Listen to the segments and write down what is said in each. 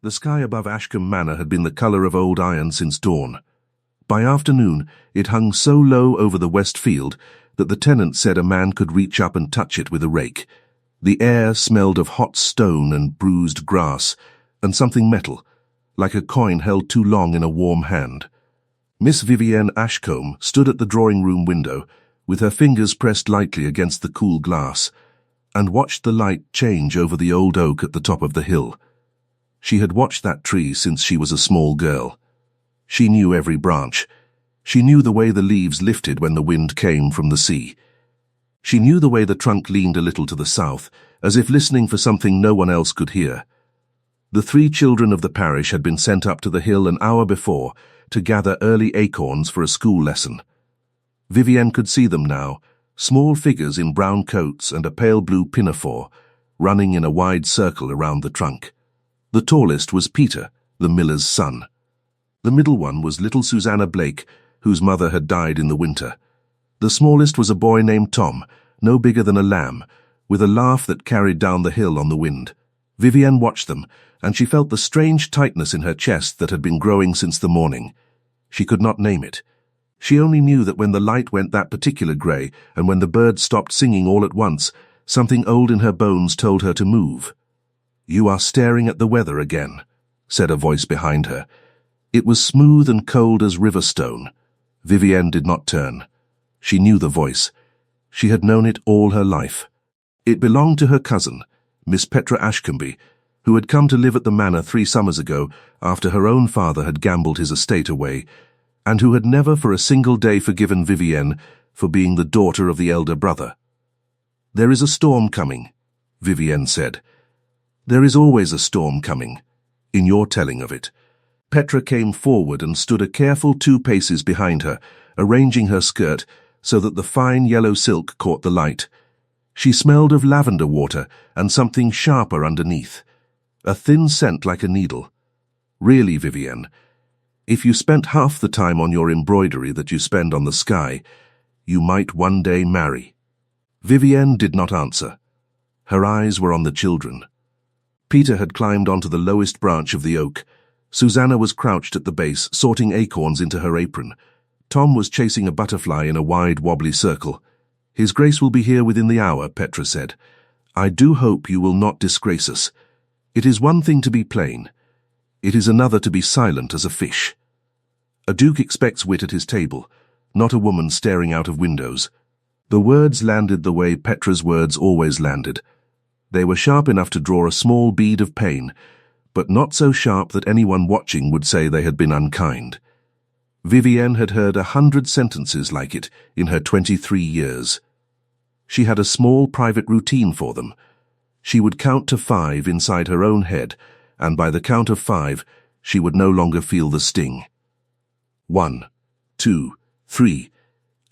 The sky above Ashcombe Manor had been the colour of old iron since dawn. By afternoon, it hung so low over the west field that the tenant said a man could reach up and touch it with a rake. The air smelled of hot stone and bruised grass, and something metal, like a coin held too long in a warm hand. Miss Vivienne Ashcombe stood at the drawing-room window, with her fingers pressed lightly against the cool glass, and watched the light change over the old oak at the top of the hill. She had watched that tree since she was a small girl. She knew every branch. She knew the way the leaves lifted when the wind came from the sea. She knew the way the trunk leaned a little to the south, as if listening for something no one else could hear. The 3 children of the parish had been sent up to the hill an hour before to gather early acorns for a school lesson. Vivienne could see them now, small figures in brown coats and a pale blue pinafore, running in a wide circle around the trunk. The tallest was Peter, the miller's son. The middle one was little Susanna Blake, whose mother had died in the winter. The smallest was a boy named Tom, no bigger than a lamb, with a laugh that carried down the hill on the wind. Vivienne watched them, and she felt the strange tightness in her chest that had been growing since the morning. She could not name it. She only knew that when the light went that particular grey, and when the birds stopped singing all at once, something old in her bones told her to move. "You are staring at the weather again," said a voice behind her. It was smooth and cold as river stone. Vivienne did not turn. She knew the voice. She had known it all her life. It belonged to her cousin, Miss Petra Ashcombe, who had come to live at the manor 3 summers ago after her own father had gambled his estate away, and who had never for a single day forgiven Vivienne for being the daughter of the elder brother. "There is a storm coming," Vivienne said. "There is always a storm coming, in your telling of it." Petra came forward and stood a careful 2 paces behind her, arranging her skirt so that the fine yellow silk caught the light. She smelled of lavender water and something sharper underneath, a thin scent like a needle. "Really, Vivienne, if you spent half the time on your embroidery that you spend on the sky, you might one day marry." Vivienne did not answer. Her eyes were on the children. Peter had climbed onto the lowest branch of the oak. Susanna was crouched at the base, sorting acorns into her apron. Tom was chasing a butterfly in a wide, wobbly circle. "His Grace will be here within the hour," Petra said. "I do hope you will not disgrace us. It is one thing to be plain. It is another to be silent as a fish. A duke expects wit at his table, not a woman staring out of windows." The words landed the way Petra's words always landed. They were sharp enough to draw a small bead of pain, but not so sharp that anyone watching would say they had been unkind. Vivienne had heard 100 sentences like it in her 23 years. She had a small private routine for them. She would count to 5 inside her own head, and by the count of 5, she would no longer feel the sting. 1, 2, 3.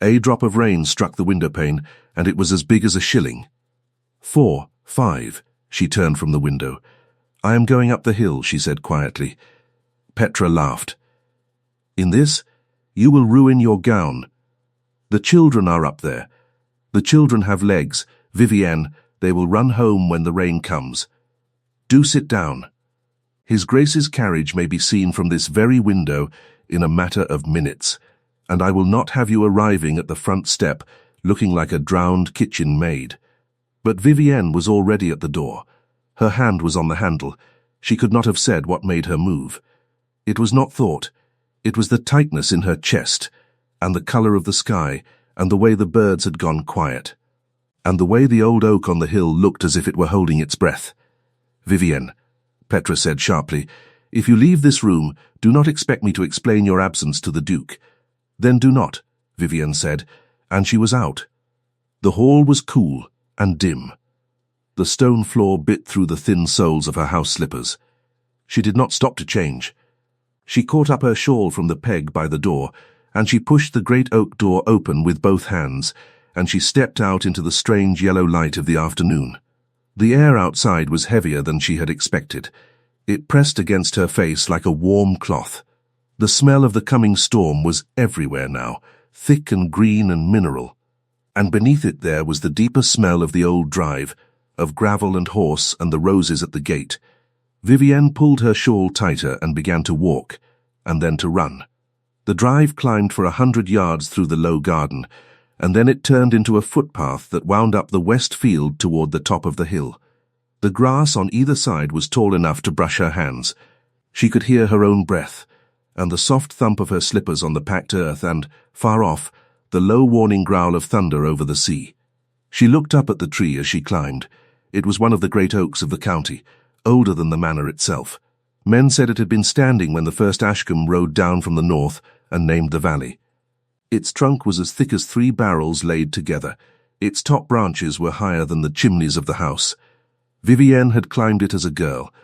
A drop of rain struck the windowpane, and it was as big as a shilling. 4, 5. She turned from the window. "I am going up the hill," she said quietly. Petra laughed. "In this, you will ruin your gown. The children are up there. The children have legs. Vivienne, they will run home when the rain comes. Do sit down. His Grace's carriage may be seen from this very window in a matter of minutes, and I will not have you arriving at the front step looking like a drowned kitchen maid." But Vivienne was already at the door. Her hand was on the handle. She could not have said what made her move. It was not thought. It was the tightness in her chest, and the colour of the sky, and the way the birds had gone quiet, and the way the old oak on the hill looked as if it were holding its breath. "Vivienne," Petra said sharply, "if you leave this room, do not expect me to explain your absence to the Duke." "Then do not," Vivienne said, and she was out. The hall was cool and dim. The stone floor bit through the thin soles of her house slippers. She did not stop to change. She caught up her shawl from the peg by the door, and she pushed the great oak door open with both hands, and she stepped out into the strange yellow light of the afternoon. The air outside was heavier than she had expected. It pressed against her face like a warm cloth. The smell of the coming storm was everywhere now, thick and green and mineral. And beneath it there was the deeper smell of the old drive, of gravel and horse and the roses at the gate. Vivienne pulled her shawl tighter and began to walk, and then to run. The drive climbed for 100 yards through the low garden, and then it turned into a footpath that wound up the west field toward the top of the hill. The grass on either side was tall enough to brush her hands. She could hear her own breath, and the soft thump of her slippers on the packed earth and, far off, the low warning growl of thunder over the sea. She looked up at the tree as she climbed. It was one of the great oaks of the county, older than the manor itself. Men said it had been standing when the first Ashcombe rode down from the north and named the valley. Its trunk was as thick as 3 barrels laid together. Its top branches were higher than the chimneys of the house. Vivienne had climbed it as a girl.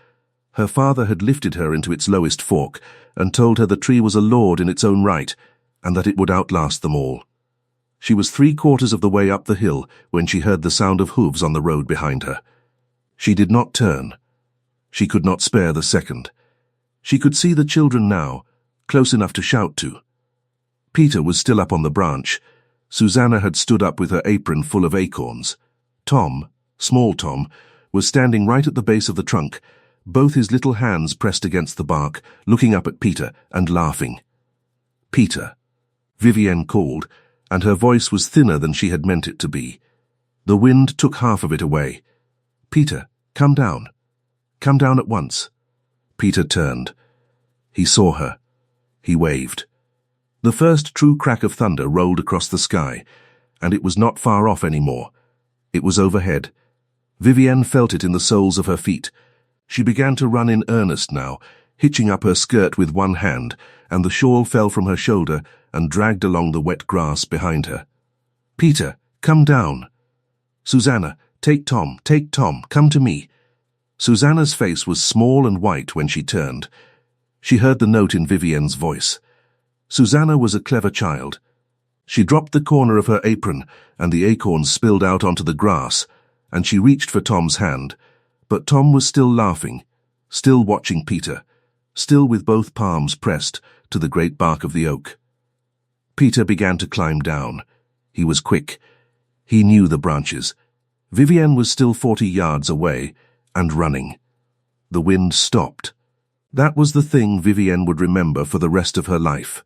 Her father had lifted her into its lowest fork and told her the tree was a lord in its own right, and that it would outlast them all. She was 3/4 of the way up the hill when she heard the sound of hooves on the road behind her. She did not turn. She could not spare the second. She could see the children now, close enough to shout to. Peter was still up on the branch. Susanna had stood up with her apron full of acorns. Tom, small Tom, was standing right at the base of the trunk, both his little hands pressed against the bark, looking up at Peter and laughing. "Peter," Vivienne called, and her voice was thinner than she had meant it to be. The wind took half of it away. "Peter, come down. Come down at once." Peter turned. He saw her. He waved. The first true crack of thunder rolled across the sky, and it was not far off anymore. It was overhead. Vivienne felt it in the soles of her feet. She began to run in earnest now, hitching up her skirt with one hand, and the shawl fell from her shoulder and dragged along the wet grass behind her. "Peter, come down." "Susanna, take Tom, come to me." Susanna's face was small and white when she turned. She heard the note in Vivienne's voice. Susanna was a clever child. She dropped the corner of her apron, and the acorns spilled out onto the grass, and she reached for Tom's hand. But Tom was still laughing, still watching Peter, still with both palms pressed to the great bark of the oak. Peter began to climb down. He was quick. He knew the branches. Vivienne was still 40 yards away, and running. The wind stopped. That was the thing Vivienne would remember for the rest of her life.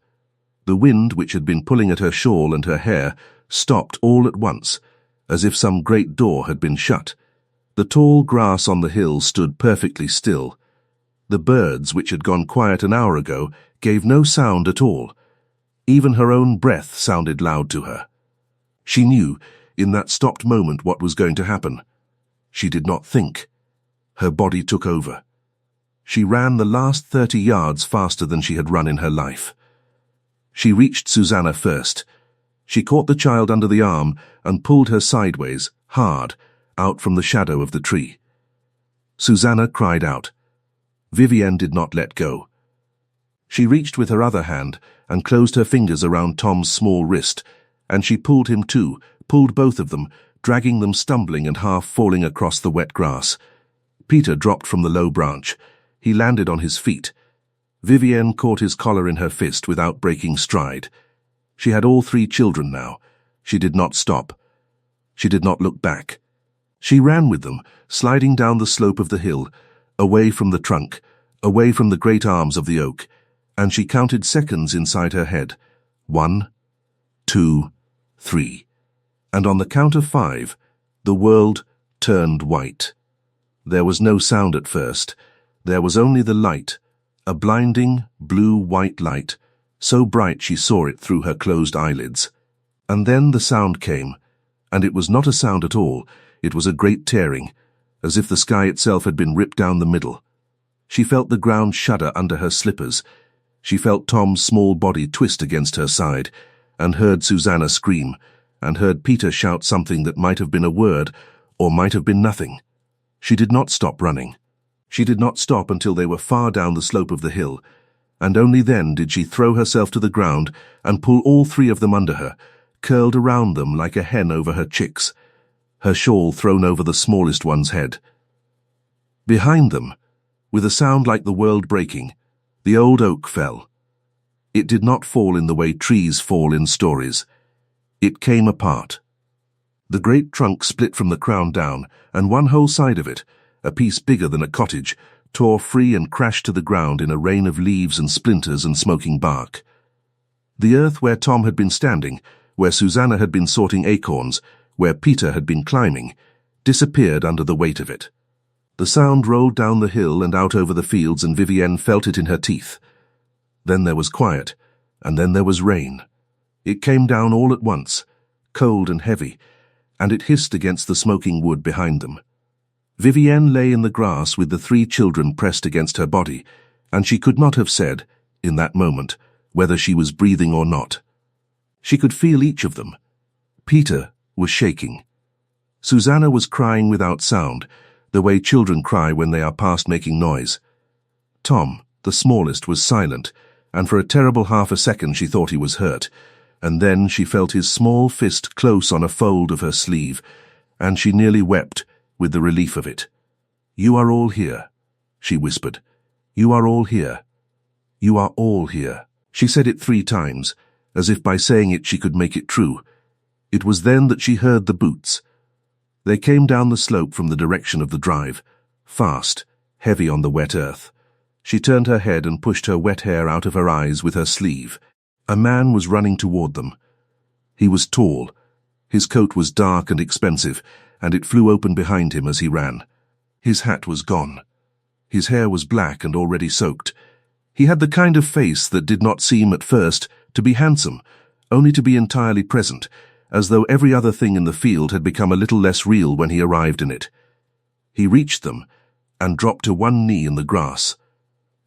The wind, which had been pulling at her shawl and her hair, stopped all at once, as if some great door had been shut. The tall grass on the hill stood perfectly still. The birds, which had gone quiet an hour ago, gave no sound at all. Even her own breath sounded loud to her. She knew, in that stopped moment, what was going to happen. She did not think. Her body took over. She ran the last 30 yards faster than she had run in her life. She reached Susanna first. She caught the child under the arm and pulled her sideways, hard, out from the shadow of the tree. Susanna cried out. Vivienne did not let go. She reached with her other hand and closed her fingers around Tom's small wrist, and she pulled him too, pulled both of them, dragging them stumbling and half falling across the wet grass. Peter dropped from the low branch. He landed on his feet. Vivienne caught his collar in her fist without breaking stride. She had all 3 children now. She did not stop. She did not look back. She ran with them, sliding down the slope of the hill, away from the trunk, away from the great arms of the oak, and she counted seconds inside her head. 1, 2, 3. And on the count of 5, the world turned white. There was no sound at first. There was only the light, a blinding, blue-white light, so bright she saw it through her closed eyelids. And then the sound came, and it was not a sound at all. It was a great tearing, as if the sky itself had been ripped down the middle. She felt the ground shudder under her slippers. She felt Tom's small body twist against her side, and heard Susanna scream, and heard Peter shout something that might have been a word, or might have been nothing. She did not stop running. She did not stop until they were far down the slope of the hill, and only then did she throw herself to the ground and pull all 3 of them under her, curled around them like a hen over her chicks, her shawl thrown over the smallest one's head. Behind them, with a sound like the world breaking, the old oak fell. It did not fall in the way trees fall in stories. It came apart. The great trunk split from the crown down, and one whole side of it, a piece bigger than a cottage, tore free and crashed to the ground in a rain of leaves and splinters and smoking bark. The earth where Tom had been standing, where Susanna had been sorting acorns, where Peter had been climbing, disappeared under the weight of it. The sound rolled down the hill and out over the fields, and Vivienne felt it in her teeth. Then there was quiet, and then there was rain. It came down all at once, cold and heavy, and it hissed against the smoking wood behind them. Vivienne lay in the grass with the 3 children pressed against her body, and she could not have said, in that moment, whether she was breathing or not. She could feel each of them. Peter was shaking. Susanna was crying without sound, the way children cry when they are past making noise. Tom, the smallest, was silent, and for a terrible half a second she thought he was hurt, and then she felt his small fist close on a fold of her sleeve, and she nearly wept with the relief of it. "You are all here," she whispered. "You are all here. You are all here." She said it 3 times, as if by saying it she could make it true. It was then that she heard the boots. They came down the slope from the direction of the drive, fast, heavy on the wet earth. She turned her head and pushed her wet hair out of her eyes with her sleeve. A man was running toward them. He was tall. His coat was dark and expensive, and it flew open behind him as he ran. His hat was gone. His hair was black and already soaked. He had the kind of face that did not seem at first to be handsome, only to be entirely present, as though every other thing in the field had become a little less real when he arrived in it. He reached them and dropped to one knee in the grass.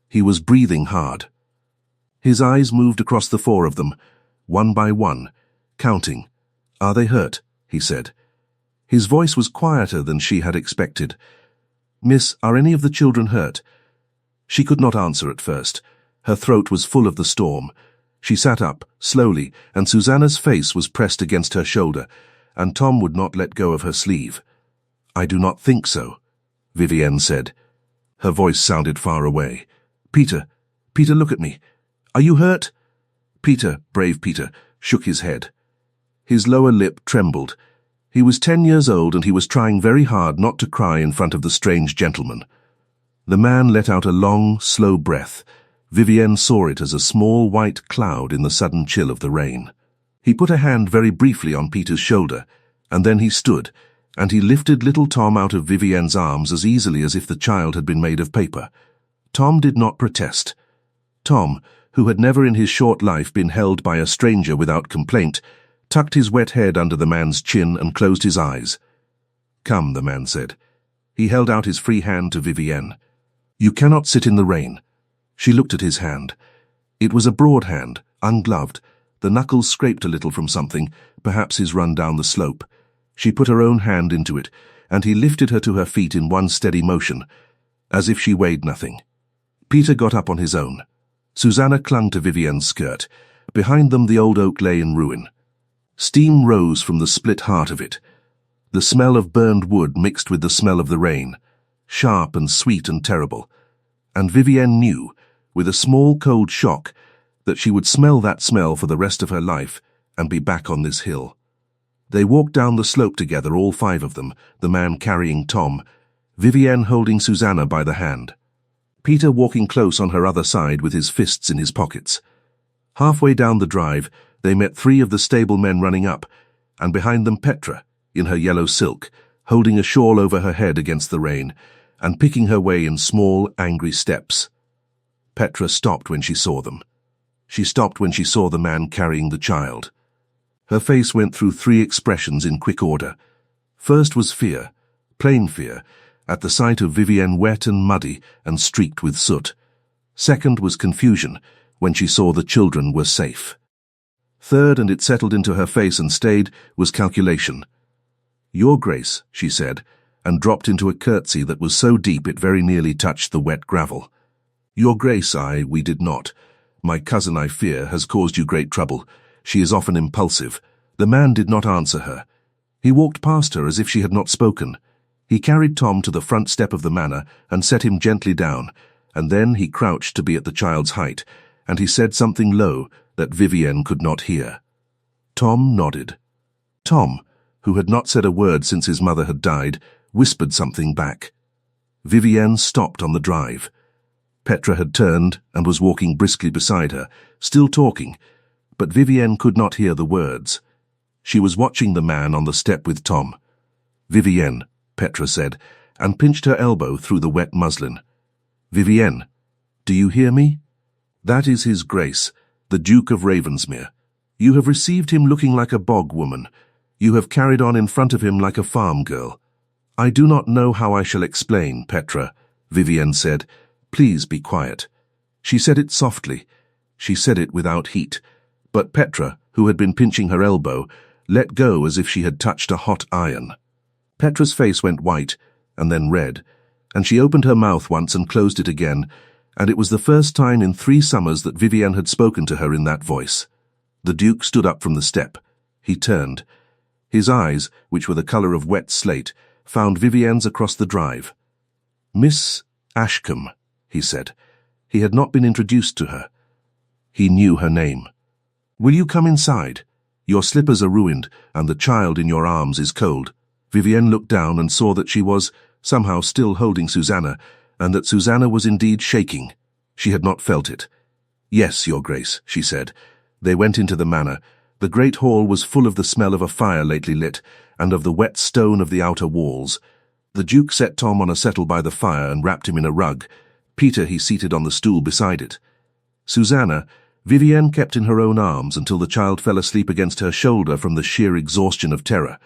He was breathing hard. His eyes moved across the 4 of them, one by one, counting. "Are they hurt?" he said. His voice was quieter than she had expected. "Miss, are any of the children hurt?" She could not answer at first. Her throat was full of the storm. She sat up, slowly, and Susanna's face was pressed against her shoulder, and Tom would not let go of her sleeve. "I do not think so," Vivienne said. Her voice sounded far away. Peter, look at me. Are you hurt?" Peter, brave Peter, shook his head. His lower lip trembled. He was 10 years old, and he was trying very hard not to cry in front of the strange gentleman. The man let out a long, slow breath. Vivienne saw it as a small white cloud in the sudden chill of the rain. He put a hand very briefly on Peter's shoulder, and then he stood, and he lifted little Tom out of Vivienne's arms as easily as if the child had been made of paper. Tom did not protest. Tom, who had never in his short life been held by a stranger without complaint, tucked his wet head under the man's chin and closed his eyes. "Come," the man said. He held out his free hand to Vivienne. "You cannot sit in the rain." She looked at his hand. It was a broad hand, ungloved. The knuckles scraped a little from something, perhaps his run down the slope. She put her own hand into it, and he lifted her to her feet in one steady motion, as if she weighed nothing. Peter got up on his own. Susanna clung to Vivienne's skirt. Behind them the old oak lay in ruin. Steam rose from the split heart of it. The smell of burned wood mixed with the smell of the rain, sharp and sweet and terrible. And Vivienne knew, with a small cold shock, that she would smell that smell for the rest of her life and be back on this hill. They walked down the slope together, all 5 of them, the man carrying Tom, Vivienne holding Susanna by the hand. Peter walking close on her other side with his fists in his pockets. Halfway down the drive, they met 3 of the stable men running up, and behind them Petra, in her yellow silk, holding a shawl over her head against the rain, and picking her way in small, angry steps. Petra stopped when she saw them. She stopped when she saw the man carrying the child. Her face went through 3 expressions in quick order. First was fear, plain fear, at the sight of Vivienne wet and muddy and streaked with soot. Second was confusion, when she saw the children were safe. Third, and it settled into her face and stayed, was calculation. "Your Grace," she said, and dropped into a curtsy that was so deep it very nearly touched the wet gravel. "Your Grace, we did not. My cousin, I fear, has caused you great trouble. She is often impulsive." The man did not answer her. He walked past her as if she had not spoken. He carried Tom to the front step of the manor and set him gently down, and then he crouched to be at the child's height, and he said something low that Vivienne could not hear. Tom nodded. Tom, who had not said a word since his mother had died, whispered something back. Vivienne stopped on the drive. Petra had turned and was walking briskly beside her, still talking, but Vivienne could not hear the words. She was watching the man on the step with Tom. "Vivienne," Petra said, and pinched her elbow through the wet muslin. "Vivienne, do you hear me? That is his Grace, the Duke of Ravensmere. You have received him looking like a bog woman. You have carried on in front of him like a farm girl." "I do not know how I shall explain, Petra," Vivienne said. "Please be quiet." She said it softly. She said it without heat. But Petra, who had been pinching her elbow, let go as if she had touched a hot iron. Petra's face went white, and then red, and she opened her mouth once and closed it again, and it was the first time in 3 summers that Vivienne had spoken to her in that voice. The Duke stood up from the step. He turned. His eyes, which were the colour of wet slate, found Vivienne's across the drive. "Miss Ashcombe," he said. He had not been introduced to her. He knew her name. "Will you come inside? Your slippers are ruined, and the child in your arms is cold." Vivienne looked down and saw that she was, somehow, still holding Susanna, and that Susanna was indeed shaking. She had not felt it. "Yes, Your Grace," she said. They went into the manor. The great hall was full of the smell of a fire lately lit, and of the wet stone of the outer walls. The Duke set Tom on a settle by the fire and wrapped him in a rug. Peter he seated on the stool beside it. Susanna, Vivienne kept in her own arms until the child fell asleep against her shoulder from the sheer exhaustion of terror.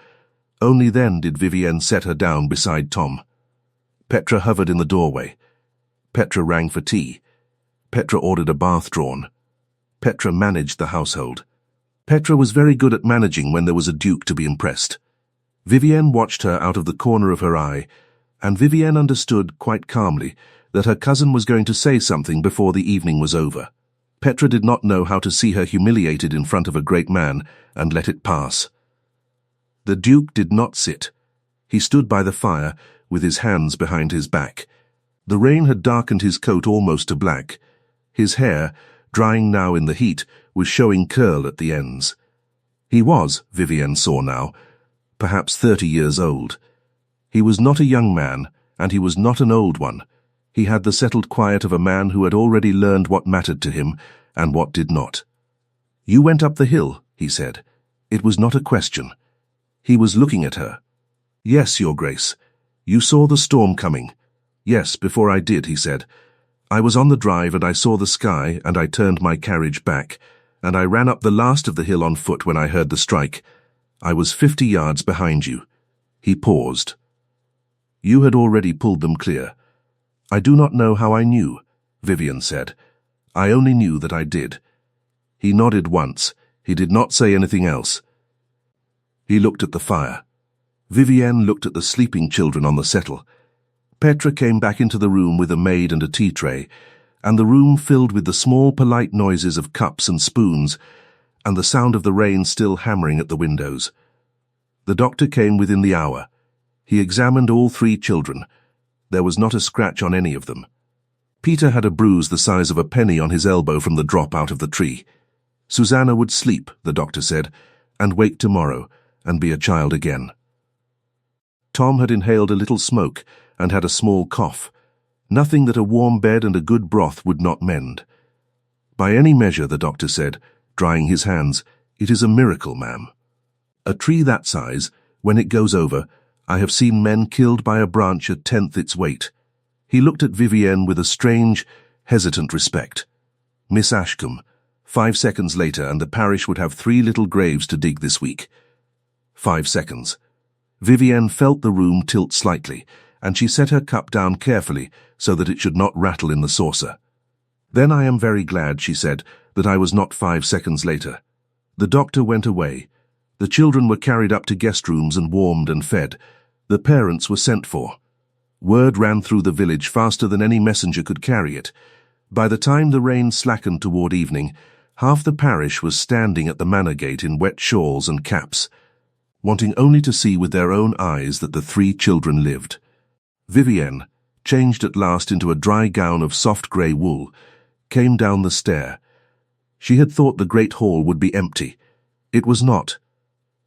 Only then did Vivienne set her down beside Tom. Petra hovered in the doorway. Petra rang for tea. Petra ordered a bath drawn. Petra managed the household. Petra was very good at managing when there was a duke to be impressed. Vivienne watched her out of the corner of her eye, and Vivienne understood, quite calmly, that her cousin was going to say something before the evening was over. Petra did not know how to see her humiliated in front of a great man and let it pass. The Duke did not sit. He stood by the fire, with his hands behind his back. The rain had darkened his coat almost to black. His hair, drying now in the heat, was showing curl at the ends. He was, Vivienne saw now, perhaps 30 years old. He was not a young man, and he was not an old one. He had the settled quiet of a man who had already learned what mattered to him and what did not. "You went up the hill," he said. It was not a question. He was looking at her. "Yes, Your Grace. You saw the storm coming." "Yes, before I did," he said. "I was on the drive and I saw the sky and I turned my carriage back, and I ran up the last of the hill on foot when I heard the strike. I was 50 yards behind you." He paused. "You had already pulled them clear." "I do not know how I knew," Vivienne said. "I only knew that I did." He nodded once. He did not say anything else. He looked at the fire. Vivienne looked at the sleeping children on the settle. Petra came back into the room with a maid and a tea tray, and the room filled with the small polite noises of cups and spoons, and the sound of the rain still hammering at the windows. The doctor came within the hour. He examined all 3 children. There was not a scratch on any of them. Peter had a bruise the size of a penny on his elbow from the drop out of the tree. Susanna would sleep, the doctor said, and wake tomorrow, and be a child again. Tom had inhaled a little smoke and had a small cough. Nothing that a warm bed and a good broth would not mend. "By any measure," the doctor said, drying his hands, "it is a miracle, ma'am. A tree that size, when it goes over, I have seen men killed by a branch 1/10 its weight." He looked at Vivienne with a strange, hesitant respect. "Miss Ashcombe, 5 seconds later and the parish would have 3 little graves to dig this week." 5 seconds. Vivienne felt the room tilt slightly, and she set her cup down carefully so that it should not rattle in the saucer. "Then I am very glad," she said, "that I was not 5 seconds later." The doctor went away. The children were carried up to guest rooms and warmed and fed. The parents were sent for. Word ran through the village faster than any messenger could carry it. By the time the rain slackened toward evening, half the parish was standing at the manor gate in wet shawls and caps, wanting only to see with their own eyes that the 3 children lived. Vivienne, changed at last into a dry gown of soft grey wool, came down the stair. She had thought the great hall would be empty. It was not.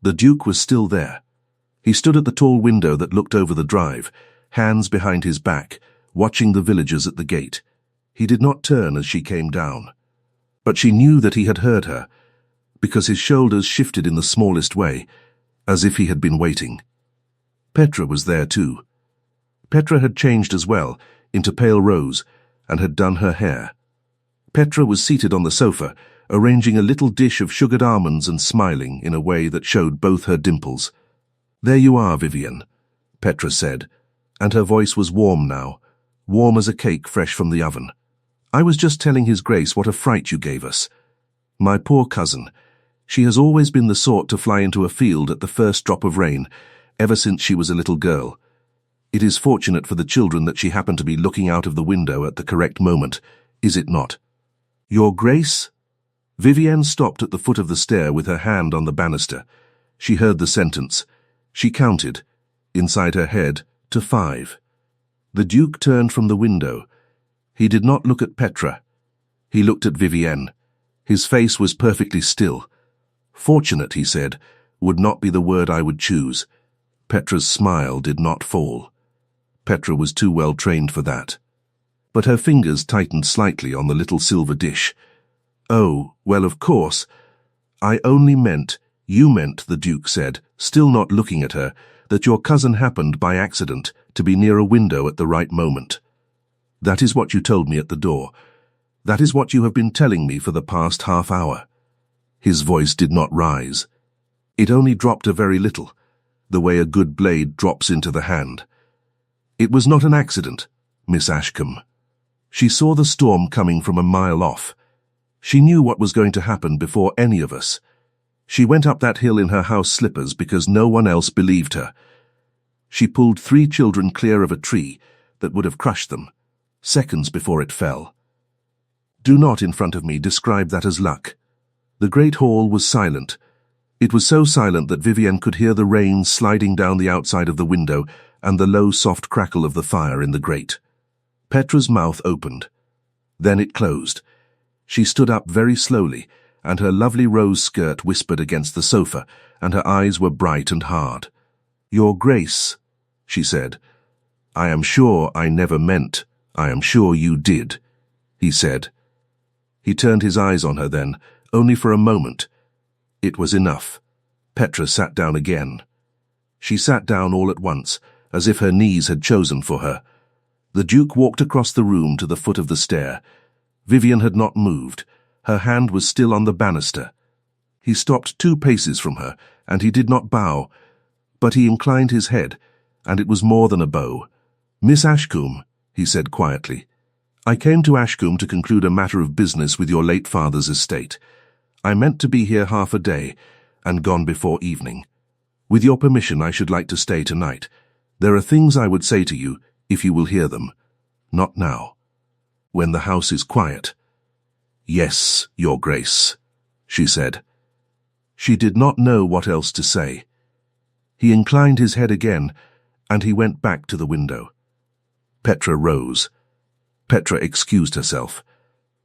The Duke was still there. He stood at the tall window that looked over the drive, hands behind his back, watching the villagers at the gate. He did not turn as she came down. But she knew that he had heard her, because his shoulders shifted in the smallest way, as if he had been waiting. Petra was there too. Petra had changed as well, into pale rose, and had done her hair. Petra was seated on the sofa, arranging a little dish of sugared almonds and smiling in a way that showed both her dimples. "There you are, Vivian," Petra said, and her voice was warm now, warm as a cake fresh from the oven. "I was just telling His Grace what a fright you gave us. My poor cousin. She has always been the sort to fly into a field at the first drop of rain, ever since she was a little girl. It is fortunate for the children that she happened to be looking out of the window at the correct moment, is it not?" "Your Grace?" Vivienne stopped at the foot of the stair with her hand on the banister. She heard the sentence. She counted, inside her head, to 5. The Duke turned from the window. He did not look at Petra. He looked at Vivienne. His face was perfectly still. "Fortunate," he said, "would not be the word I would choose." Petra's smile did not fall. Petra was too well trained for that. But her fingers tightened slightly on the little silver dish. "Oh, well, of course. I only meant," "You meant," the Duke said, still not looking at her, "that your cousin happened by accident to be near a window at the right moment. That is what you told me at the door. That is what you have been telling me for the past half hour." His voice did not rise. It only dropped a very little, the way a good blade drops into the hand. "It was not an accident, Miss Ashcombe." She saw the storm coming from a mile off. She knew what was going to happen before any of us. She went up that hill in her house slippers because no one else believed her. She pulled 3 children clear of a tree that would have crushed them, seconds before it fell. Do not, in front of me, describe that as luck. The great hall was silent. It was so silent that Vivienne could hear the rain sliding down the outside of the window and the low, soft crackle of the fire in the grate. Petra's mouth opened. Then it closed. She stood up very slowly, and her lovely rose skirt whispered against the sofa, and her eyes were bright and hard. "Your Grace," she said. "I am sure I never meant, I am sure you did," he said. He turned his eyes on her then, only for a moment. It was enough. Petra sat down again. She sat down all at once, as if her knees had chosen for her. The Duke walked across the room to the foot of the stair. Vivienne had not moved. Her hand was still on the banister. He stopped 2 paces from her, and he did not bow, but he inclined his head, and it was more than a bow. "Miss Ashcombe," he said quietly, "I came to Ashcombe to conclude a matter of business with your late father's estate. I meant to be here half a day, and gone before evening. With your permission, I should like to stay tonight. There are things I would say to you, if you will hear them. Not now. When the house is quiet." "Yes, Your Grace," she said. She did not know what else to say. He inclined his head again, and he went back to the window. Petra rose. Petra excused herself.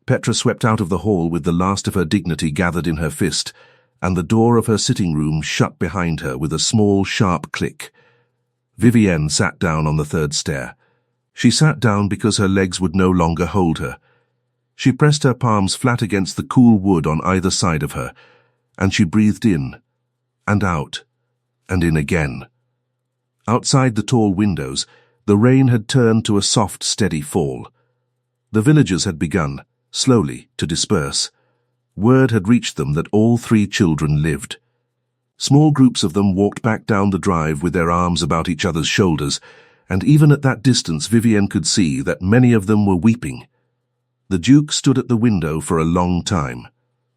Petra swept out of the hall with the last of her dignity gathered in her fist, and the door of her sitting room shut behind her with a small, sharp click. Vivienne sat down on the 3rd stair. She sat down because her legs would no longer hold her. She pressed her palms flat against the cool wood on either side of her, and she breathed in, and out, and in again. Outside the tall windows, the rain had turned to a soft, steady fall. The villagers had begun, slowly, to disperse. Word had reached them that all 3 children lived. Small groups of them walked back down the drive with their arms about each other's shoulders, and even at that distance Vivienne could see that many of them were weeping. The Duke stood at the window for a long time.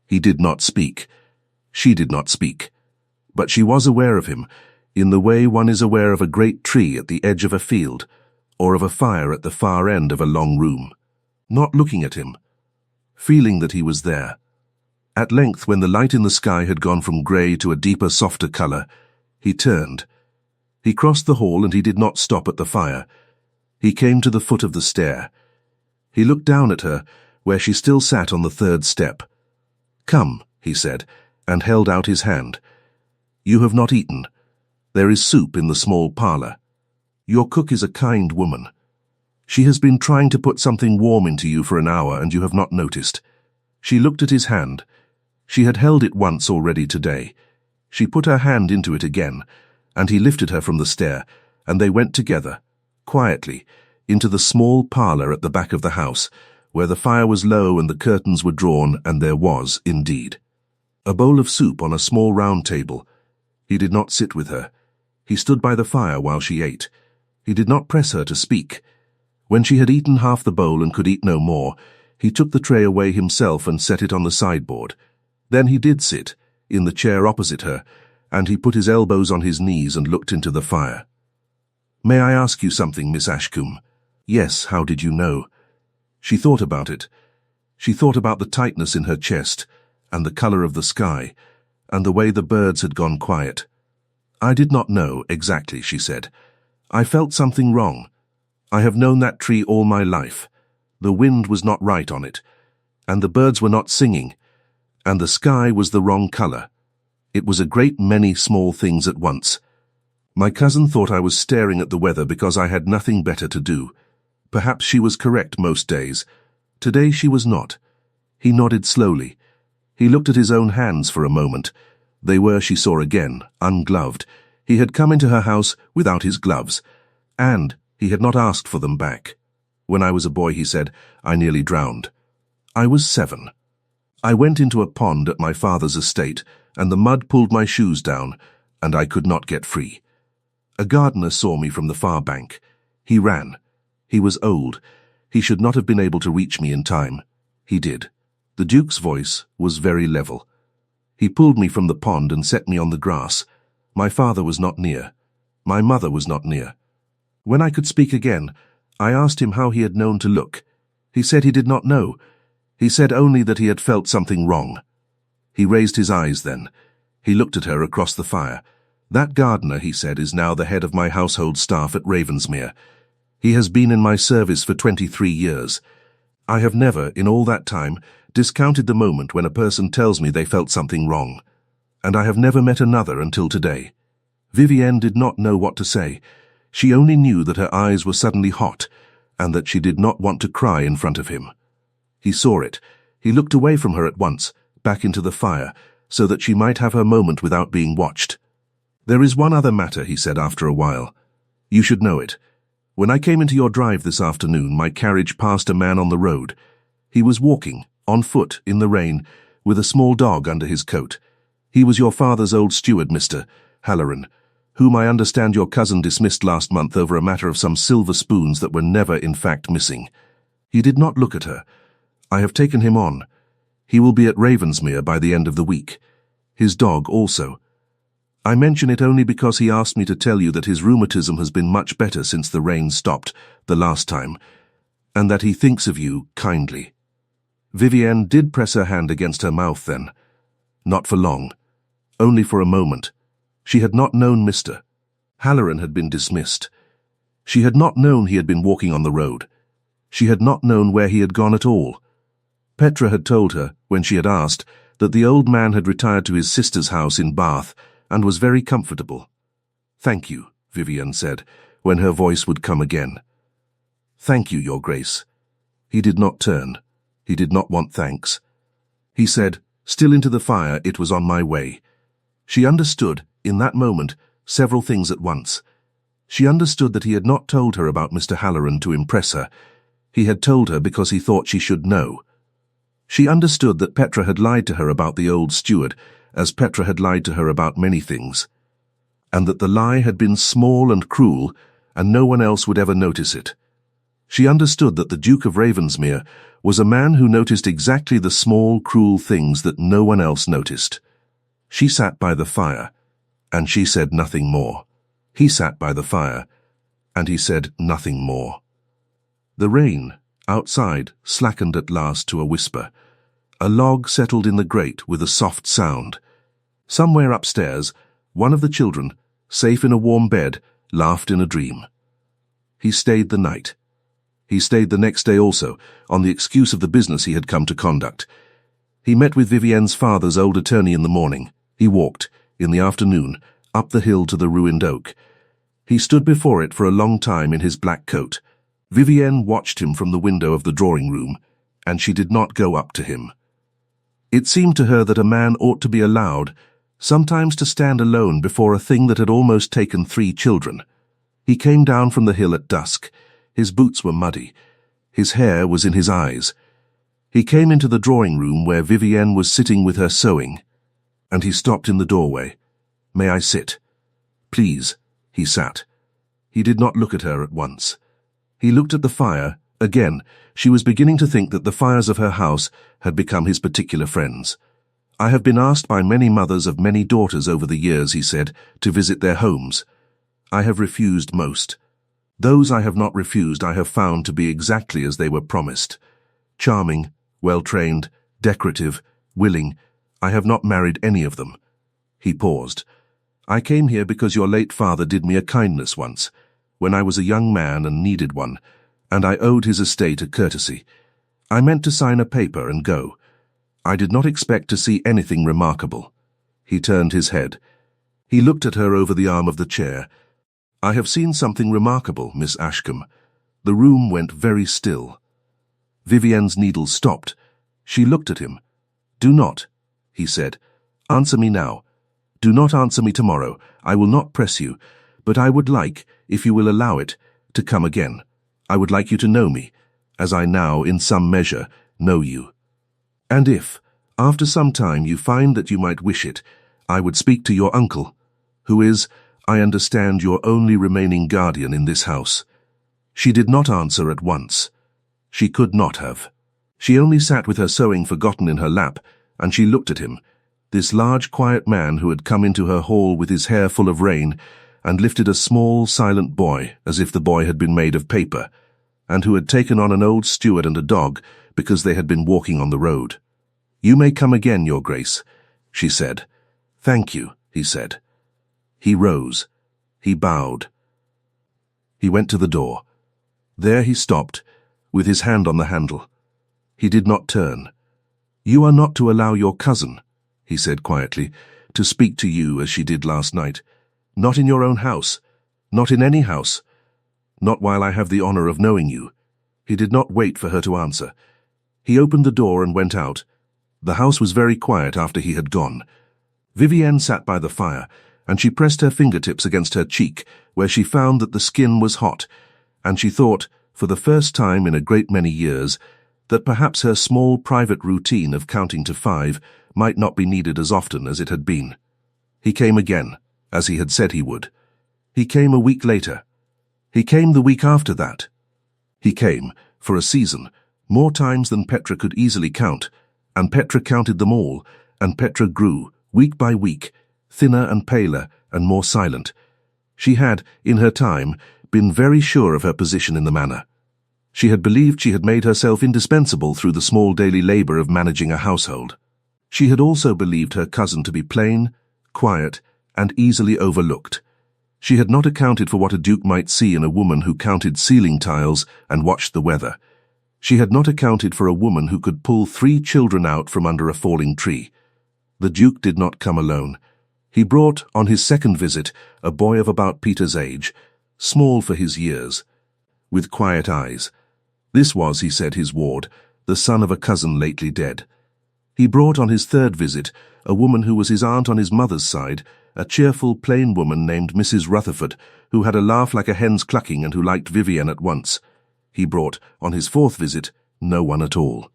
He did not speak. She did not speak. But she was aware of him, in the way one is aware of a great tree at the edge of a field, or of a fire at the far end of a long room. Not looking at him, feeling that he was there. At length, when the light in the sky had gone from grey to a deeper, softer colour, he turned. He crossed the hall, and he did not stop at the fire. He came to the foot of the stair. He looked down at her, where she still sat on the 3rd step. "Come," he said, and held out his hand. "You have not eaten. There is soup in the small parlour." Your cook is a kind woman. She has been trying to put something warm into you for an hour and you have not noticed. She looked at his hand. She had held it once already today. She put her hand into it again, and he lifted her from the stair, and they went together, quietly, into the small parlour at the back of the house, where the fire was low and the curtains were drawn, and there was, indeed, a bowl of soup on a small round table. He did not sit with her. He stood by the fire while she ate. He did not press her to speak. When she had eaten half the bowl and could eat no more, he took the tray away himself and set it on the sideboard. Then he did sit, in the chair opposite her, and he put his elbows on his knees and looked into the fire. "May I ask you something, Miss Ashcombe?" "Yes, how did you know?" She thought about it. She thought about the tightness in her chest, and the colour of the sky, and the way the birds had gone quiet. "I did not know, exactly," she said. "I felt something wrong. I have known that tree all my life. The wind was not right on it, and the birds were not singing, and the sky was the wrong colour. It was a great many small things at once. My cousin thought I was staring at the weather because I had nothing better to do. Perhaps she was correct most days. Today she was not." He nodded slowly. He looked at his own hands for a moment. They were, she saw again, ungloved. He had come into her house without his gloves, and he had not asked for them back. "When I was a boy," he said, "I nearly drowned. I was 7. I went into a pond at my father's estate, and the mud pulled my shoes down, and I could not get free. A gardener saw me from the far bank. He ran. He was old. He should not have been able to reach me in time. He did." The Duke's voice was very level. "He pulled me from the pond and set me on the grass. My father was not near. My mother was not near. When I could speak again, I asked him how he had known to look. He said he did not know. He said only that he had felt something wrong." He raised his eyes then. He looked at her across the fire. "That gardener," he said, "is now the head of my household staff at Ravensmere. He has been in my service for 23 years. I have never, in all that time, discounted the moment when a person tells me they felt something wrong. And I have never met another until today." Vivienne did not know what to say. She only knew that her eyes were suddenly hot, and that she did not want to cry in front of him. He saw it. He looked away from her at once, back into the fire, so that she might have her moment without being watched. "There is one other matter," he said after a while. "You should know it. When I came into your drive this afternoon, my carriage passed a man on the road. He was walking, on foot, in the rain, with a small dog under his coat. He was your father's old steward, Mr. Halloran, whom I understand your cousin dismissed last month over a matter of some silver spoons that were never in fact missing. He did not look at her. I have taken him on. He will be at Ravensmere by the end of the week. His dog also. I mention it only because he asked me to tell you that his rheumatism has been much better since the rain stopped the last time, and that he thinks of you kindly." Vivienne did press her hand against her mouth then. Not for long. Only for a moment. She had not known Mr. Halloran had been dismissed. She had not known he had been walking on the road. She had not known where he had gone at all. Petra had told her, when she had asked, that the old man had retired to his sister's house in Bath and was very comfortable. "Thank you," Vivienne said, when her voice would come again. "Thank you, Your Grace." He did not turn. He did not want thanks. He said, still into the fire, "It was on my way." She understood, in that moment, several things at once. She understood that he had not told her about Mr. Halloran to impress her. He had told her because he thought she should know. She understood that Petra had lied to her about the old steward, as Petra had lied to her about many things, and that the lie had been small and cruel, and no one else would ever notice it. She understood that the Duke of Ravensmere was a man who noticed exactly the small, cruel things that no one else noticed. She sat by the fire, and she said nothing more. He sat by the fire, and he said nothing more. The rain, outside, slackened at last to a whisper. A log settled in the grate with a soft sound. Somewhere upstairs, one of the children, safe in a warm bed, laughed in a dream. He stayed the night. He stayed the next day also, on the excuse of the business he had come to conduct. He met with Vivienne's father's old attorney in the morning. He walked, in the afternoon, up the hill to the ruined oak. He stood before it for a long time in his black coat. Vivienne watched him from the window of the drawing room, and she did not go up to him. It seemed to her that a man ought to be allowed sometimes to stand alone before a thing that had almost taken 3 children. He came down from the hill at dusk. His boots were muddy. His hair was in his eyes. He came into the drawing room where Vivienne was sitting with her sewing, and he stopped in the doorway. "May I sit?" "Please." He sat. He did not look at her at once. He looked at the fire. Again, she was beginning to think that the fires of her house had become his particular friends. "I have been asked by many mothers of many daughters over the years," he said, "to visit their homes. I have refused most. Those I have not refused I have found to be exactly as they were promised. Charming, well-trained, decorative, willing. I have not married any of them." He paused. "I came here because your late father did me a kindness once, when I was a young man and needed one, and I owed his estate a courtesy. I meant to sign a paper and go. I did not expect to see anything remarkable." He turned his head. He looked at her over the arm of the chair. "I have seen something remarkable, Miss Ashcombe." The room went very still. Vivienne's needle stopped. She looked at him. "Do not," he said. "Answer me now. Do not answer me tomorrow. I will not press you, but I would like, if you will allow it, to come again. I would like you to know me, as I now, in some measure, know you. And if, after some time, you find that you might wish it, I would speak to your uncle, who is, I understand, your only remaining guardian in this house." She did not answer at once. She could not have. She only sat with her sewing forgotten in her lap, and she looked at him, this large, quiet man who had come into her hall with his hair full of rain, and lifted a small, silent boy as if the boy had been made of paper, and who had taken on an old steward and a dog because they had been walking on the road. "You may come again, Your Grace," she said. "Thank you," he said. He rose. He bowed. He went to the door. There he stopped, with his hand on the handle. He did not turn. "You are not to allow your cousin," he said quietly, "to speak to you as she did last night. Not in your own house. Not in any house. Not while I have the honor of knowing you." He did not wait for her to answer. He opened the door and went out. The house was very quiet after he had gone. Vivienne sat by the fire, and she pressed her fingertips against her cheek, where she found that the skin was hot, and she thought, for the first time in a great many years, that perhaps her small private routine of counting to 5 might not be needed as often as it had been. He came again, as he had said he would. He came a week later. He came the week after that. He came, for a season, more times than Petra could easily count, and Petra counted them all, and Petra grew, week by week, thinner and paler and more silent. She had, in her time, been very sure of her position in the manor. She had believed she had made herself indispensable through the small daily labor of managing a household. She had also believed her cousin to be plain, quiet, and easily overlooked. She had not accounted for what a duke might see in a woman who counted ceiling tiles and watched the weather. She had not accounted for a woman who could pull 3 children out from under a falling tree. The duke did not come alone. He brought, on his second visit, a boy of about Peter's age, small for his years, with quiet eyes. This was, he said, his ward, the son of a cousin lately dead. He brought on his third visit a woman who was his aunt on his mother's side, a cheerful, plain woman named Mrs. Rutherford, who had a laugh like a hen's clucking and who liked Vivienne at once. He brought, on his fourth visit, no one at all.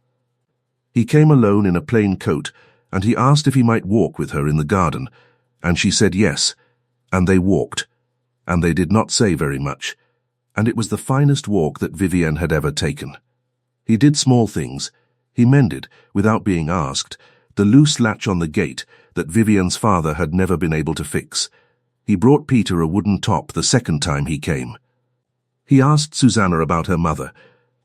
He came alone in a plain coat, and he asked if he might walk with her in the garden, and she said yes, and they walked, and they did not say very much, and it was the finest walk that Vivienne had ever taken. He did small things. He mended, without being asked, the loose latch on the gate that Vivienne's father had never been able to fix. He brought Peter a wooden top the second time he came. He asked Susanna about her mother,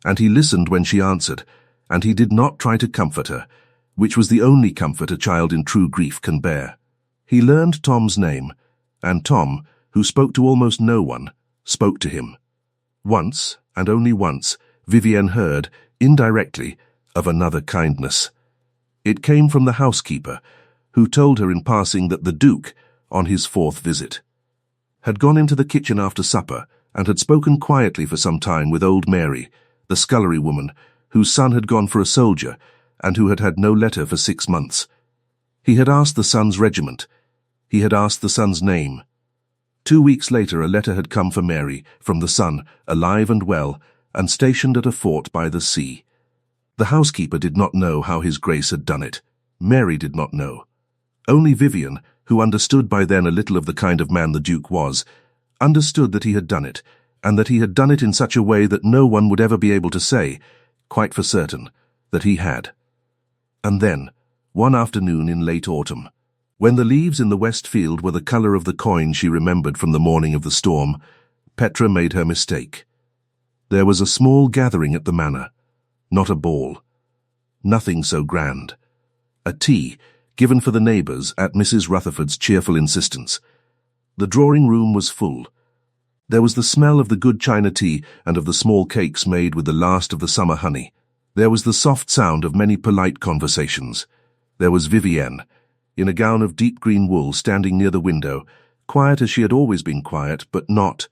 and he listened when she answered, and he did not try to comfort her, which was the only comfort a child in true grief can bear. He learned Tom's name, and Tom, who spoke to almost no one, spoke to him. Once, and only once, Vivienne heard, indirectly, of another kindness. It came from the housekeeper, who told her in passing that the Duke, on his fourth visit, had gone into the kitchen after supper and had spoken quietly for some time with old Mary, the scullery woman, whose son had gone for a soldier and who had had no letter for 6 months. He had asked the son's regiment. He had asked the son's name. 2 weeks later a letter had come for Mary from the son, alive and well, and stationed at a fort by the sea. The housekeeper did not know how His Grace had done it. Mary did not know. Only Vivian, who understood by then a little of the kind of man the Duke was, understood that he had done it, and that he had done it in such a way that no one would ever be able to say, quite for certain, that he had. And then, one afternoon in late autumn, when the leaves in the west field were the colour of the coin she remembered from the morning of the storm, Petra made her mistake. There was a small gathering at the manor, not a ball. Nothing so grand. A tea, given for the neighbours at Mrs. Rutherford's cheerful insistence. The drawing-room was full. There was the smell of the good China tea and of the small cakes made with the last of the summer honey. There was the soft sound of many polite conversations. There was Vivienne, in a gown of deep green wool, standing near the window, quiet as she had always been quiet, but not,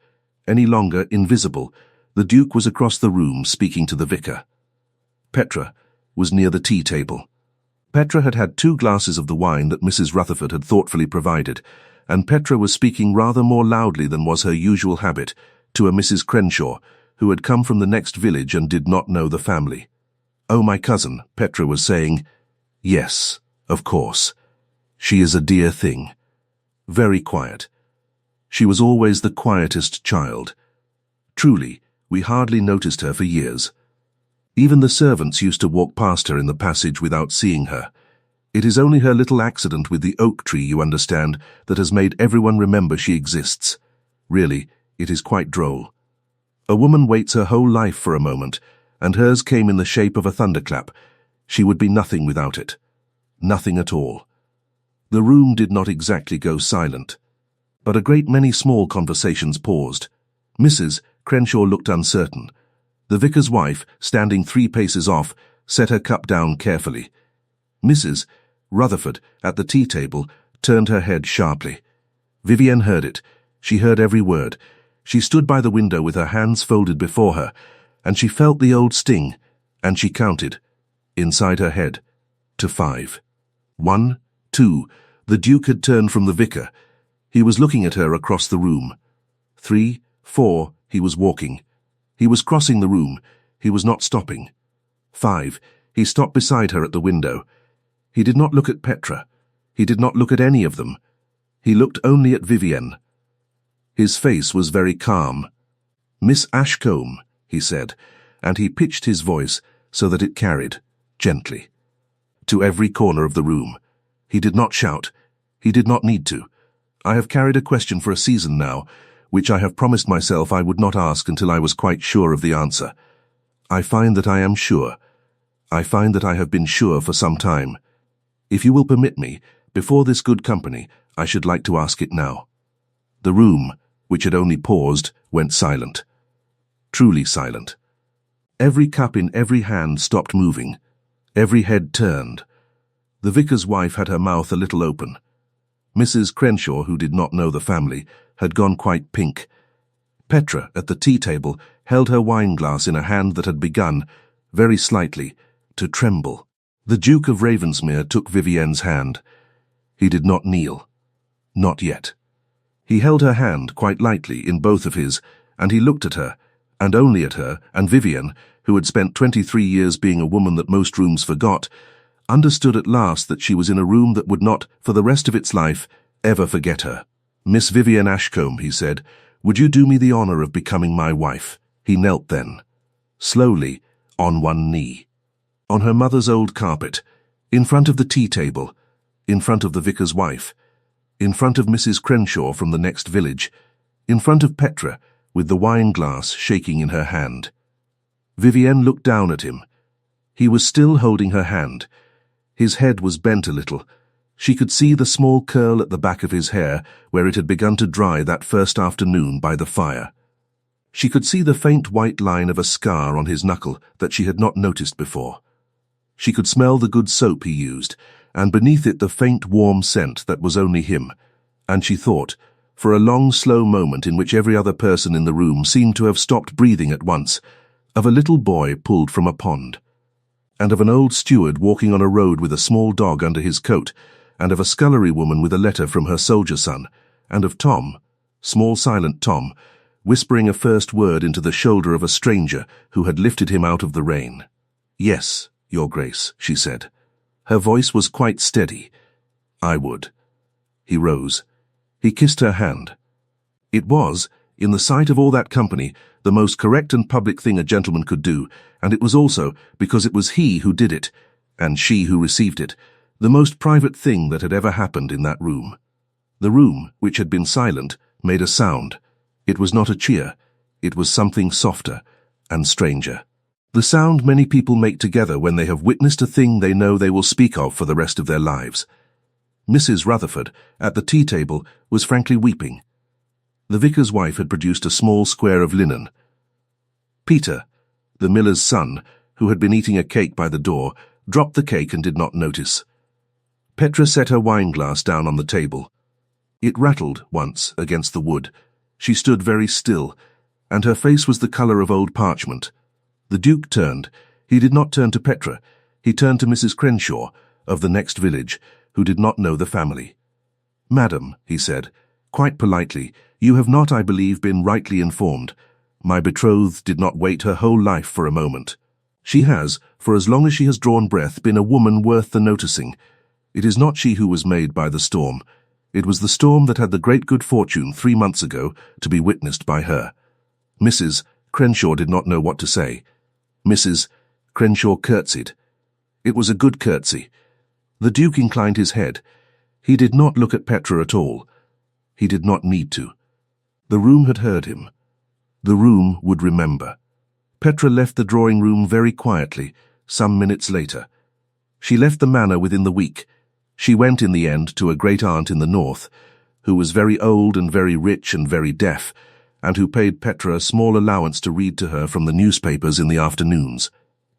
any longer, invisible. The Duke was across the room, speaking to the vicar. Petra was near the tea table. Petra had had 2 glasses of the wine that Mrs. Rutherford had thoughtfully provided, and Petra was speaking rather more loudly than was her usual habit to a Mrs. Crenshaw, who had come from the next village and did not know the family. "Oh, my cousin," Petra was saying. "Yes, of course. She is a dear thing. Very quiet. She was always the quietest child. Truly, we hardly noticed her for years. Even the servants used to walk past her in the passage without seeing her. It is only her little accident with the oak tree, you understand, that has made everyone remember she exists. Really, it is quite droll. A woman waits her whole life for a moment, and hers came in the shape of a thunderclap. She would be nothing without it. Nothing at all." The room did not exactly go silent, but a great many small conversations paused. Mrs. Crenshaw looked uncertain. The vicar's wife, standing 3 paces off, set her cup down carefully. Mrs. Rutherford, at the tea table, turned her head sharply. Vivienne heard it. She heard every word. She stood by the window with her hands folded before her, and she felt the old sting, and she counted, inside her head, to 5. 1, 2, the Duke had turned from the vicar. He was looking at her across the room. 3, 4, he was walking. He was crossing the room. He was not stopping. 5, he stopped beside her at the window. He did not look at Petra. He did not look at any of them. He looked only at Vivienne. His face was very calm. "Miss Ashcombe," he said, and he pitched his voice so that it carried, gently, to every corner of the room. He did not shout. He did not need to. "I have carried a question for a season now, which I have promised myself I would not ask until I was quite sure of the answer. I find that I am sure. I find that I have been sure for some time. If you will permit me, before this good company, I should like to ask it now." The room, which had only paused, went silent. Truly silent. Every cup in every hand stopped moving. Every head turned. The vicar's wife had her mouth a little open. Mrs. Crenshaw, who did not know the family, had gone quite pink. Petra, at the tea table, held her wine-glass in a hand that had begun, very slightly, to tremble. The Duke of Ravensmere took Vivienne's hand. He did not kneel. Not yet. He held her hand quite lightly in both of his, and he looked at her, and only at her, and Vivienne, who had spent 23 years being a woman that most rooms forgot, understood at last that she was in a room that would not, for the rest of its life, ever forget her. "Miss Vivienne Ashcombe," he said, "would you do me the honour of becoming my wife?" He knelt then, slowly, on one knee, on her mother's old carpet, in front of the tea table, in front of the vicar's wife, in front of Mrs. Crenshaw from the next village, in front of Petra, with the wine-glass shaking in her hand. Vivienne looked down at him. He was still holding her hand. His head was bent a little. She could see the small curl at the back of his hair where it had begun to dry that first afternoon by the fire. She could see the faint white line of a scar on his knuckle that she had not noticed before. She could smell the good soap he used, and beneath it the faint warm scent that was only him, and she thought, for a long, slow moment in which every other person in the room seemed to have stopped breathing at once, of a little boy pulled from a pond, and of an old steward walking on a road with a small dog under his coat, and of a scullery woman with a letter from her soldier son, and of Tom, small silent Tom, whispering a first word into the shoulder of a stranger who had lifted him out of the rain. "Yes, Your Grace," she said. Her voice was quite steady. "I would." He rose. He kissed her hand. It was, in the sight of all that company, the most correct and public thing a gentleman could do, and it was also, because it was he who did it, and she who received it, the most private thing that had ever happened in that room. The room, which had been silent, made a sound. It was not a cheer. It was something softer and stranger. The sound many people make together when they have witnessed a thing they know they will speak of for the rest of their lives. Mrs. Rutherford, at the tea table, was frankly weeping. The vicar's wife had produced a small square of linen. Peter, the miller's son, who had been eating a cake by the door, dropped the cake and did not notice. Petra set her wine-glass down on the table. It rattled once against the wood. She stood very still, and her face was the colour of old parchment. The Duke turned. He did not turn to Petra. He turned to Mrs. Crenshaw, of the next village, who did not know the family. "Madam," he said, quite politely, "you have not, I believe, been rightly informed. My betrothed did not wait her whole life for a moment. She has, for as long as she has drawn breath, been a woman worth the noticing. It is not she who was made by the storm. It was the storm that had the great good fortune 3 months ago to be witnessed by her." Mrs. Crenshaw did not know what to say. Mrs. Crenshaw curtsied. It was a good curtsy. The Duke inclined his head. He did not look at Petra at all. He did not need to. The room had heard him. The room would remember. Petra left the drawing-room very quietly, some minutes later. She left the manor within the week. She went in the end to a great-aunt in the north, who was very old and very rich and very deaf, and who paid Petra a small allowance to read to her from the newspapers in the afternoons.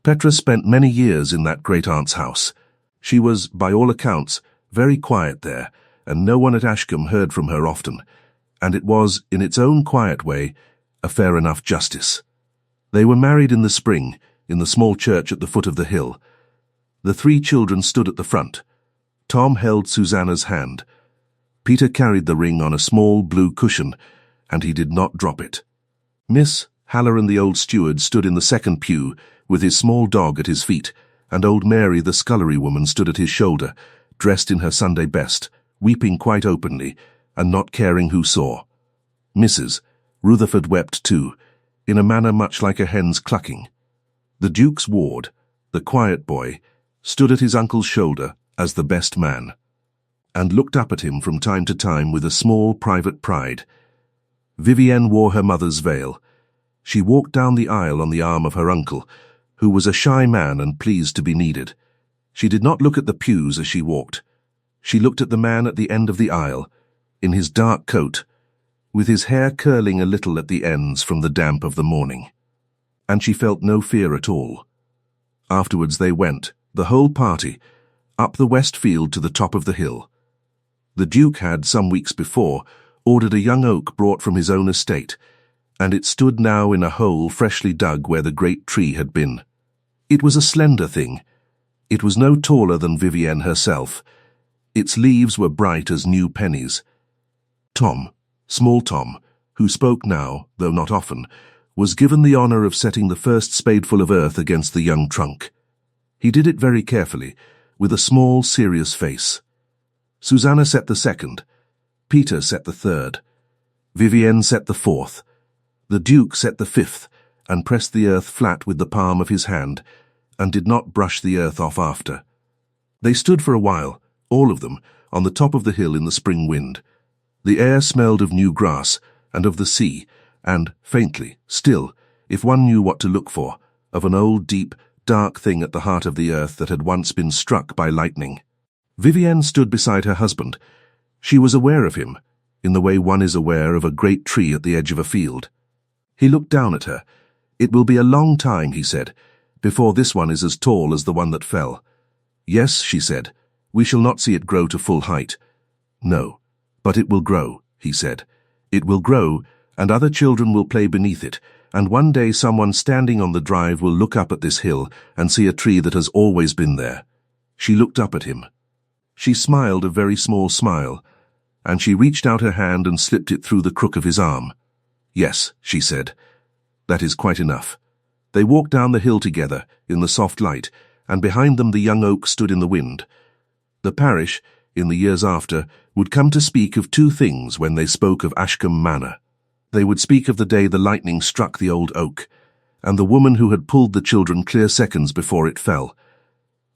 Petra spent many years in that great-aunt's house. She was, by all accounts, very quiet there, and no one at Ashcombe heard from her often, and it was, in its own quiet way, a fair enough justice. They were married in the spring, in the small church at the foot of the hill. The 3 children stood at the front. Tom held Susanna's hand. Peter carried the ring on a small blue cushion, and he did not drop it. Miss Halloran, the old steward, stood in the second pew, with his small dog at his feet, and old Mary, the scullery woman, stood at his shoulder, dressed in her Sunday best, weeping quite openly, and not caring who saw. Mrs. Rutherford wept too, in a manner much like a hen's clucking. The Duke's ward, the quiet boy, stood at his uncle's shoulder as the best man, and looked up at him from time to time with a small private pride. Vivienne wore her mother's veil. She walked down the aisle on the arm of her uncle, who was a shy man and pleased to be needed. She did not look at the pews as she walked. She looked at the man at the end of the aisle, in his dark coat, with his hair curling a little at the ends from the damp of the morning. And she felt no fear at all. Afterwards they went, the whole party, up the west field to the top of the hill. The Duke had, some weeks before, ordered a young oak brought from his own estate, and it stood now in a hole freshly dug where the great tree had been. It was a slender thing. It was no taller than Vivienne herself. Its leaves were bright as new pennies. Tom, small Tom, who spoke now, though not often, was given the honour of setting the first spadeful of earth against the young trunk. He did it very carefully, with a small, serious face. Susanna set the second. Peter set the third. Vivienne set the fourth. The Duke set the fifth, and pressed the earth flat with the palm of his hand, and did not brush the earth off after. They stood for a while, all of them, on the top of the hill in the spring wind. The air smelled of new grass, and of the sea, and, faintly, still, if one knew what to look for, of an old, deep, dark thing at the heart of the earth that had once been struck by lightning. Vivienne stood beside her husband. She was aware of him, in the way one is aware of a great tree at the edge of a field. He looked down at her. "It will be a long time," he said, "before this one is as tall as the one that fell." "Yes," she said, "we shall not see it grow to full height." "No, but it will grow," he said. It will grow, and other children will play beneath it, and one day someone standing on the drive will look up at this hill and see a tree that has always been there. She looked up at him. She smiled a very small smile, and she reached out her hand and slipped it through the crook of his arm. "Yes," she said. "That is quite enough." They walked down the hill together, in the soft light, and behind them the young oak stood in the wind. The parish, in the years after, would come to speak of two things when they spoke of Ashcombe Manor. They would speak of the day the lightning struck the old oak, and the woman who had pulled the children clear seconds before it fell.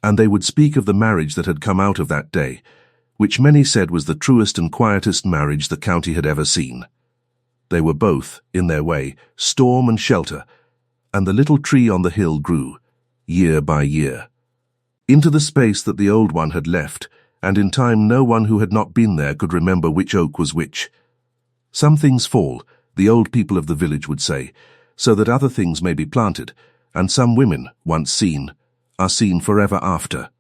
And they would speak of the marriage that had come out of that day, which many said was the truest and quietest marriage the county had ever seen. They were both, in their way, storm and shelter, and the little tree on the hill grew, year by year, into the space that the old one had left, and in time no one who had not been there could remember which oak was which. Some things fall, the old people of the village would say, so that other things may be planted, and some women, once seen, are seen forever after.